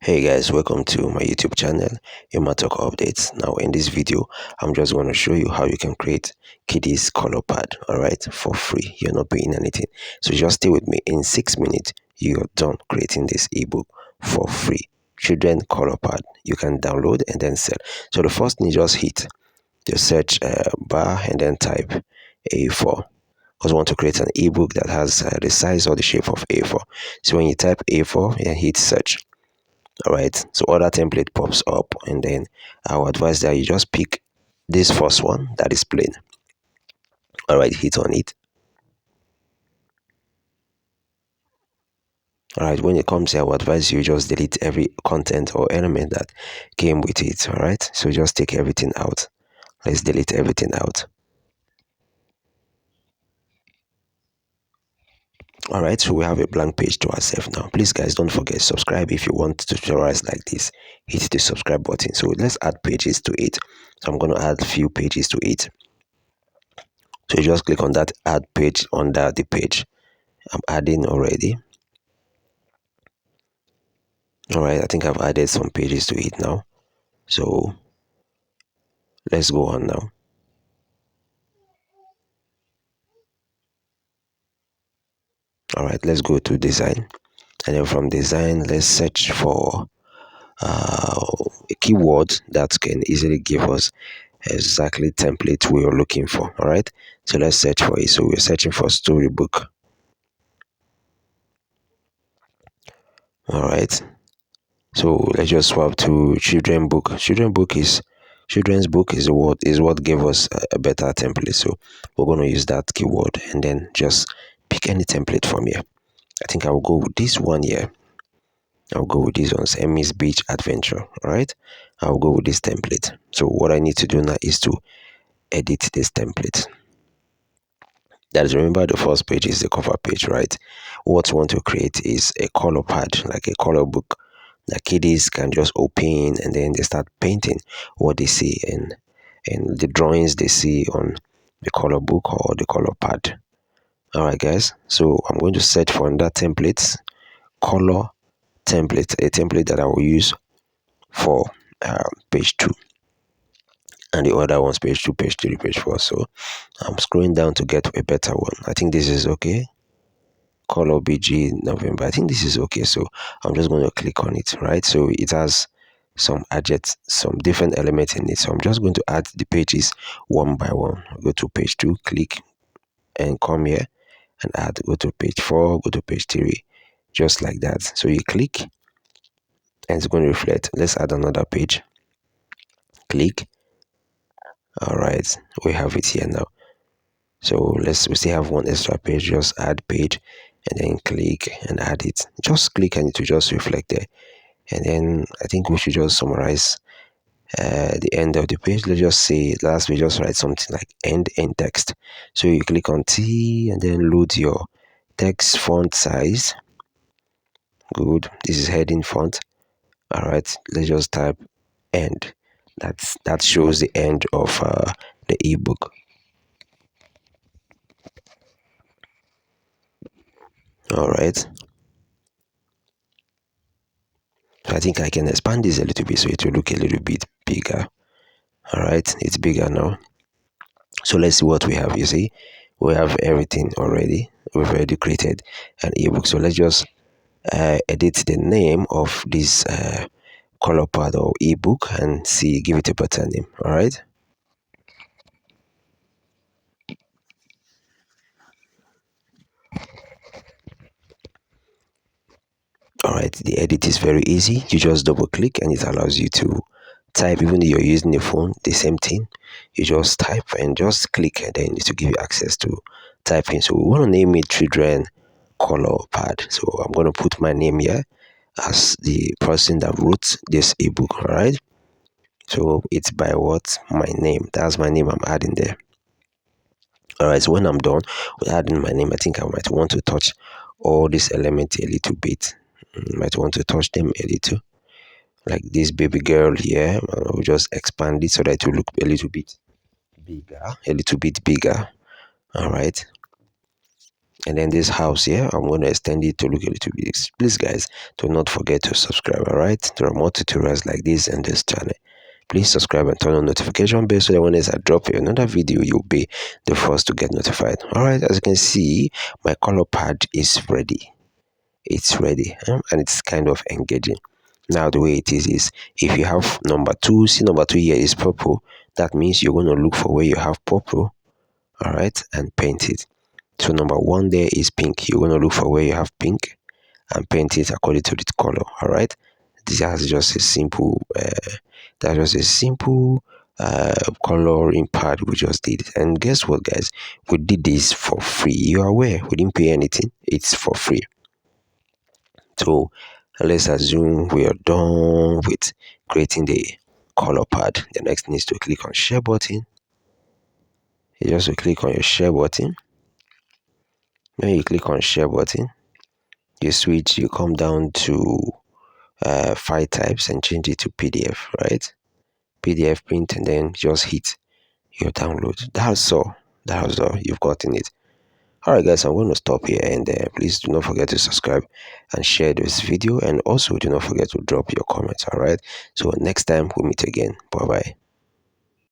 Hey guys, welcome to my YouTube channel, Talk Updates. Now in this video, I'm just going to show you how you can create kiddies color pad, alright, for free. You're not paying anything. So just stay with me. In 6 minutes, you're done creating this ebook for free. Children color pad. You can download and then sell. So the first thing, you just hit the search bar and then type A4. Because we want to create an ebook that has the size or the shape of A4. So when you type A4 and hit search, all right, so other template pops up, and then I would advise that you just pick this first one that is plain. All right, hit on it. All right, when it comes here, I would advise you just delete every content or element that came with it. All right, so just take everything out. Let's delete everything out. All right, so we have a blank page to ourselves now. Please guys, don't forget, subscribe if you want tutorials like this. Hit the subscribe button. So let's add pages to it. So I'm going to add a few pages to it. So you just click on that add page under the page. I'm adding already. All right, I think I've added some pages to it now. So let's go on now. All right, let's go to design, and then from design, let's search for a keyword that can easily give us exactly template we are looking for. All right, so let's search for it. So we're searching for storybook. All right, so let's just swap to children book. Children's book is what gave us a better template. So we're going to use that keyword and then just pick any template from here. I think I'll go with this one here. I'll go with this one, Emmy's Beach Adventure. All right, I'll go with this template. So what I need to do now is to edit this template. That is, remember, the first page is the cover page, right? What we want to create is a color pad, like a color book that kiddies can just open and then they start painting what they see and the drawings they see on the color book or the color pad. All right, guys. So I'm going to search for that template, color template, a template that I will use for page 2, and the other one's page 2, page 3, page 4. So I'm scrolling down to get a better one. I think this is okay. Color BG November. I think this is okay. So I'm just going to click on it, right? So it has some adjectives, some different elements in it. So I'm just going to add the pages one by one. Go to page 2, click and come here and add. Go to page 4, go to page 3, just like that. So you click and it's going to reflect. Let's add another page. Click. All right, we have it here now. So we still have one extra page. Just add page and then click and add it. Just click and it will just reflect there. And then I think we should just summarize the end of the page. Let's just say last we just write something like end in text. So you click on T and then load your text font size. Good. This is heading font. All right, let's just type end. That shows the end of the ebook. All right, so I think I can expand this a little bit so it will look a little bit bigger. All right, it's bigger now. So let's see what we have. You see, we have everything already. We've already created an ebook. So let's just edit the name of this color pad or ebook and see, give it a better name. All right. All right, the edit is very easy. You just double click and it allows you to type. Even though you're using the phone, the same thing. You just type and just click and then it will give you access to typing. So we want to name it children color pad. So I'm going to put my name here as the person that wrote this ebook. All right, so it's by what, my name. That's my name I'm adding there. All right, so when I'm done with adding my name, I think I might want to touch all these elements a little bit. Might want to touch them a little, like this baby girl here. I'll just expand it so that it will look a little bit bigger, a little bit bigger. All right, And then this house here, I'm going to extend it to look a little bit. Please guys, do not forget to subscribe. All right, there are more tutorials like this in this channel. Please subscribe and turn on notification bell so that when I drop another video, you'll be the first to get notified. All right, as you can see, my color pad is ready. It's ready, and it's kind of engaging. Now the way it is if you have number 2, see number 2 here is purple. That means you're going to look for where you have purple, all right, and paint it. So number 1 there is pink. You're going to look for where you have pink and paint it according to the color. All right, this is just a simple that was a simple coloring pad we just did. And guess what guys, we did this for free. You are aware we didn't pay anything, it's for free. So let's assume we are done with creating the color pad. The next thing is to click on share button. You just click on your share button. When you click on share button, you switch, you come down to file types and change it to PDF, right? PDF print, and then just hit your download. That's all. That's all. You've gotten it. Alright guys, I'm going to stop here, and please do not forget to subscribe and share this video, and also do not forget to drop your comments. Alright, so next time we meet again. Bye bye.